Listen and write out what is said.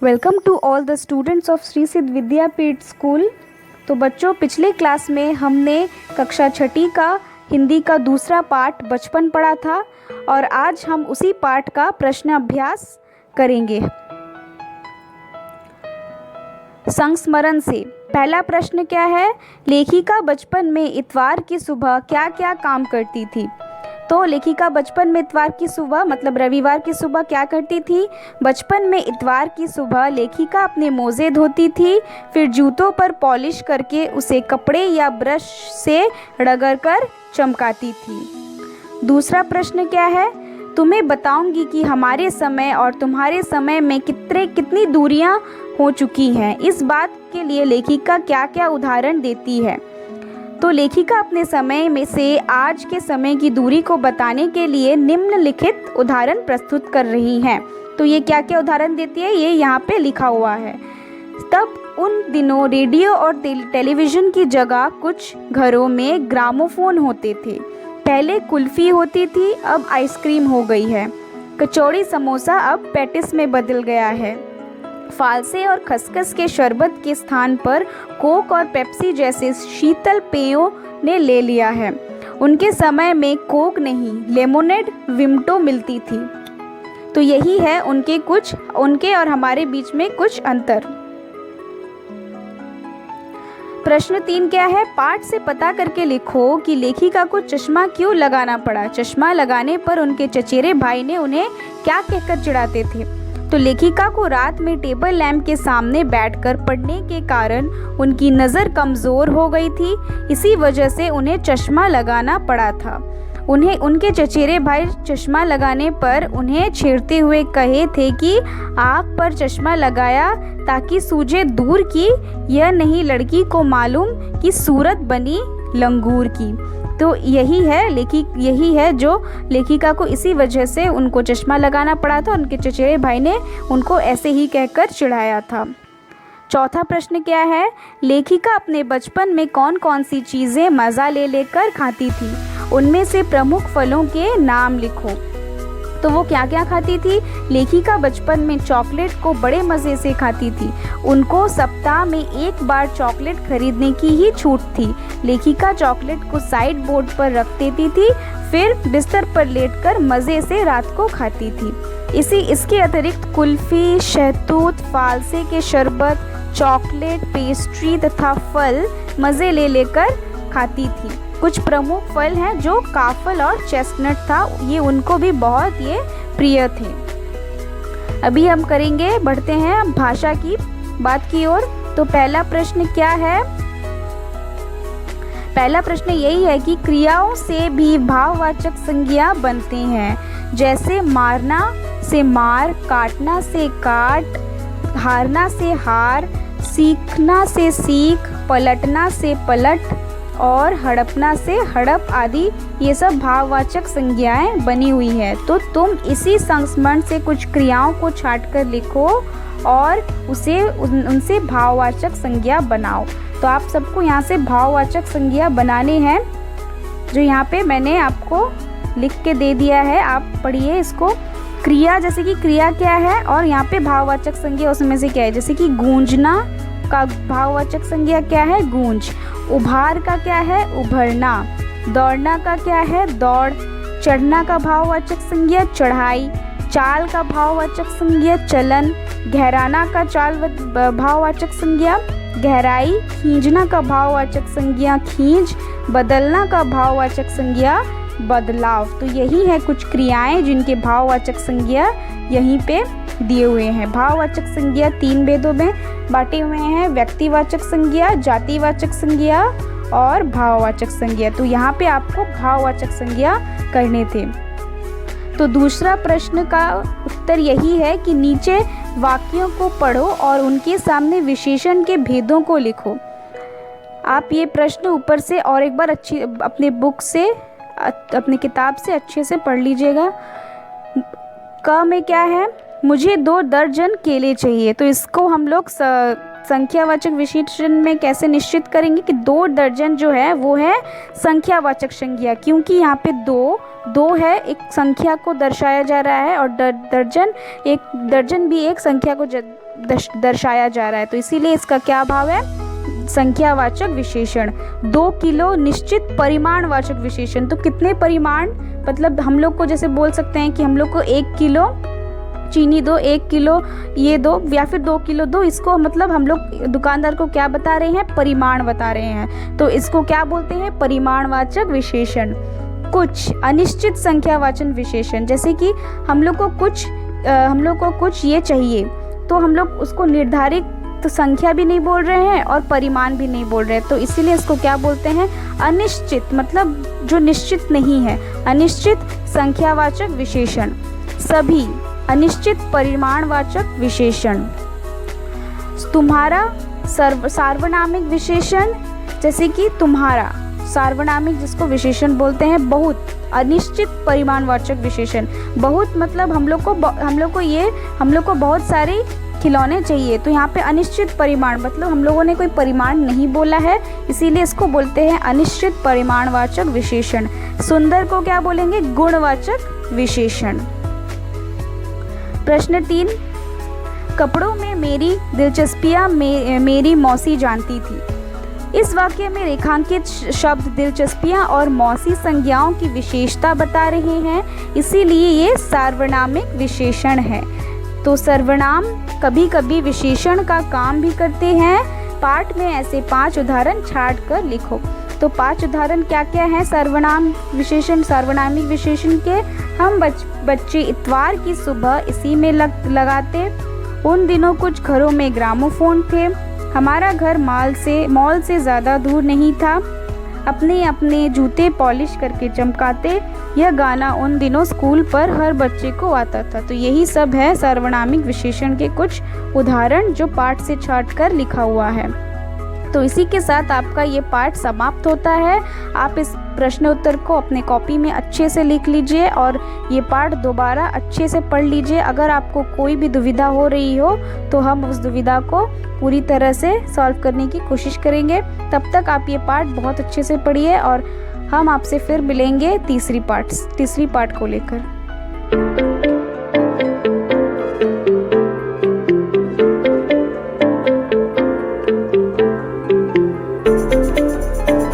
Welcome to all the students of Shri Siddh Vidyapeeth school. तो बच्चों, पिछले क्लास में हमने कक्षा छठी का हिंदी का दूसरा पाठ बचपन पढ़ा था और आज हम उसी पाठ का प्रश्न अभ्यास करेंगे संस्मरण से। पहला प्रश्न क्या है? लेखिका बचपन में इतवार की सुबह क्या क्या काम करती थी? तो लेखिका बचपन में इतवार की सुबह मतलब रविवार की सुबह क्या करती थी? बचपन में इतवार की सुबह लेखिका अपने मोजे धोती थी, फिर जूतों पर पॉलिश करके उसे कपड़े या ब्रश से रगड़कर चमकाती थी। दूसरा प्रश्न क्या है? तुम्हें बताऊंगी कि हमारे समय और तुम्हारे समय में कितनी दूरियां हो चुकी हैं। इस बात के लिए लेखिका क्या क्या उदाहरण देती है? तो लेखिका अपने समय में से आज के समय की दूरी को बताने के लिए निम्नलिखित उदाहरण प्रस्तुत कर रही हैं। तो ये क्या क्या उदाहरण देती है, ये यहाँ पे लिखा हुआ है। तब उन दिनों रेडियो और टेलीविज़न की जगह कुछ घरों में ग्रामोफोन होते थे। पहले कुल्फ़ी होती थी, अब आइसक्रीम हो गई है। कचौड़ी समोसा अब पैटिस में बदल गया है। फालसे और खसखस के शरबत के स्थान पर कोक और पेप्सी जैसे शीतल पेयों ने ले लिया है। उनके समय में कोक नहीं, लेमोनेड, विम्टो मिलती थी। तो यही है उनके और हमारे बीच में कुछ अंतर। प्रश्न 3 क्या है? पाठ से पता करके लिखो कि लेखिका को चश्मा क्यों लगाना पड़ा। चश्मा लगाने पर उनके चचेरे भाई ने उन्हें क्या कहकर चिढ़ाते थे? तो लेखिका को रात में टेबल लैंप के सामने बैठकर पढ़ने के कारण उनकी नज़र कमज़ोर हो गई थी। इसी वजह से उन्हें चश्मा लगाना पड़ा था। उन्हें उनके चचेरे भाई चश्मा लगाने पर उन्हें छेड़ते हुए कहे थे कि आँख पर चश्मा लगाया ताकि सूझे दूर की, यह नहीं लड़की को मालूम कि सूरत बनी लंगूर की। तो यही है जो लेखिका को इसी वजह से उनको चश्मा लगाना पड़ा था। उनके चचेरे भाई ने उनको ऐसे ही कहकर चिढ़ाया था। चौथा प्रश्न क्या है? लेखिका अपने बचपन में कौन कौन सी चीज़ें मज़ा ले लेकर खाती थी? उनमें से प्रमुख फलों के नाम लिखो। तो वो क्या क्या खाती थी? लेखिका बचपन में चॉकलेट को बड़े मज़े से खाती थी। उनको सप्ताह में एक बार चॉकलेट खरीदने की ही छूट थी। लेखिका चॉकलेट को साइड बोर्ड पर रख देती थी, फिर बिस्तर पर लेटकर मज़े से रात को खाती थी। इसके अतिरिक्त कुल्फ़ी, शहतूत, फालसे के शरबत, चॉकलेट, पेस्ट्री तथा फल मज़े ले लेकर खाती थी। कुछ प्रमुख फल हैं जो काफल और चेस्टनट था, ये उनको भी बहुत प्रिय थे। अभी हम बढ़ते हैं भाषा की बात की ओर। तो पहला प्रश्न क्या है? पहला प्रश्न यही है कि क्रियाओं से भी भाववाचक संज्ञा बनते हैं। जैसे मारना से मार, काटना से काट, हारना से हार, सीखना से सीख, पलटना से पलट और हड़पना से हड़प आदि, ये सब भाववाचक संज्ञाएं बनी हुई है। तो तुम इसी संस्मरण से कुछ क्रियाओं को छांटकर लिखो और उनसे भाववाचक संज्ञा बनाओ। तो आप सबको यहाँ से भाववाचक संज्ञा बनाने हैं, जो यहाँ पे मैंने आपको लिख के दे दिया है। आप पढ़िए इसको। क्रिया, जैसे कि क्रिया क्या है और यहाँ पे भाववाचक संज्ञा उसमें से क्या है। जैसे कि गूंजना का भाववाचक संज्ञा क्या है? गूंज। उभार का क्या है? उभरना। दौड़ना का क्या है? दौड़। चढ़ना का भाववाचक संज्ञा चढ़ाई। चाल का भाववाचक संज्ञा चलन। गहराना का भाववाचक संज्ञा गहराई। खींचना का भाववाचक संज्ञा खींच। बदलना का भाववाचक संज्ञा बदलाव। तो यही है कुछ क्रियाएं जिनके भाववाचक संज्ञा यहीं पे दिए हुए हैं। भाववाचक संज्ञा 3 भेदों में बांटे हुए हैं: व्यक्तिवाचक संज्ञा, जातिवाचक संज्ञा और भाववाचक संज्ञा। तो यहाँ पे आपको भाववाचक संज्ञा करने थे। तो दूसरा प्रश्न का उत्तर यही है कि नीचे वाक्यों को पढ़ो और उनके सामने विशेषण के भेदों को लिखो। आप ये प्रश्न ऊपर से और एक बार अपने बुक से, अपनी किताब से अच्छे से पढ़ लीजिएगा। क में क्या है? मुझे 2 दर्जन केले चाहिए। तो इसको हम लोग संख्यावाचक विशेषण में कैसे निश्चित करेंगे कि 2 दर्जन जो है वो है संख्यावाचक संज्ञा, क्योंकि यहाँ पे दो है, एक संख्या को दर्शाया जा रहा है, और दर्जन भी एक संख्या को दर्शाया जा रहा है, तो इसीलिए इसका क्या भाव है, संख्यावाचक विशेषण। 2 किलो निश्चित परिमाणवाचक विशेषण, तो कितने परिमाण, मतलब हम लोग को जैसे बोल सकते हैं कि हम लोग को 1 किलो चीनी दो, 1 किलो ये दो, या फिर 2 किलो दो, इसको मतलब हम लोग दुकानदार को क्या बता रहे हैं, परिमाण बता रहे हैं, तो इसको क्या बोलते हैं, परिमाणवाचक विशेषण। कुछ अनिश्चित संख्यावाचक विशेषण, जैसे कि हम लोग को कुछ ये चाहिए, तो हम लोग उसको निर्धारित तो संख्या भी नहीं बोल रहे हैं और परिमाण भी नहीं बोल रहे हैं, तो इसीलिए इसको क्या बोलते हैं, अनिश्चित, मतलब जो निश्चित नहीं है, अनिश्चित संख्यावाचक विशेषण। सभी अनिश्चित परिमाणवाचक विशेषण। तुम्हारा सार्वनामिक विशेषण, जैसे कि तुम्हारा सार्वनामिक जिसको विशेषण बोलते हैं। बहुत अनिश्चित परिमाणवाचक विशेषण, बहुत मतलब हम लोग को बहुत सारे खिलौने चाहिए, तो यहाँ पे अनिश्चित परिमाण मतलब हम लोगों ने कोई परिमाण नहीं बोला है, इसीलिए इसको बोलते हैं अनिश्चित परिमाणवाचक विशेषण। सुंदर को क्या बोलेंगे, गुणवाचक विशेषण। प्रश्न 3, कपड़ों में मेरी दिलचस्पियाँ मेरी मौसी जानती थी। इस वाक्य में रेखांकित शब्द दिलचस्पियाँ और मौसी संज्ञाओं की विशेषता बता रहे हैं, इसीलिए ये सार्वनामिक विशेषण है। तो सर्वनाम कभी कभी विशेषण का काम भी करते हैं। पाठ में ऐसे 5 उदाहरण छाट कर लिखो। तो 5 उदाहरण क्या क्या हैं सर्वनाम विशेषण, सार्वनामिक विशेषण के। हम बच्चे इतवार की सुबह इसी में लगाते। उन दिनों कुछ घरों में ग्रामोफोन थे। हमारा घर मॉल से ज़्यादा दूर नहीं था। अपने अपने जूते पॉलिश करके चमकाते। यह गाना उन दिनों स्कूल पर हर बच्चे को आता था। तो यही सब है सार्वनामिक विशेषण के कुछ उदाहरण जो पाठ से छाट कर लिखा हुआ है। तो इसी के साथ आपका ये पाठ समाप्त होता है। आप इस प्रश्न उत्तर को अपने कॉपी में अच्छे से लिख लीजिए और ये पाठ दोबारा अच्छे से पढ़ लीजिए। अगर आपको कोई भी दुविधा हो रही हो तो हम उस दुविधा को पूरी तरह से सॉल्व करने की कोशिश करेंगे। तब तक आप ये पाठ बहुत अच्छे से पढ़िए और हम आपसे फिर मिलेंगे तीसरी पार्ट को लेकर।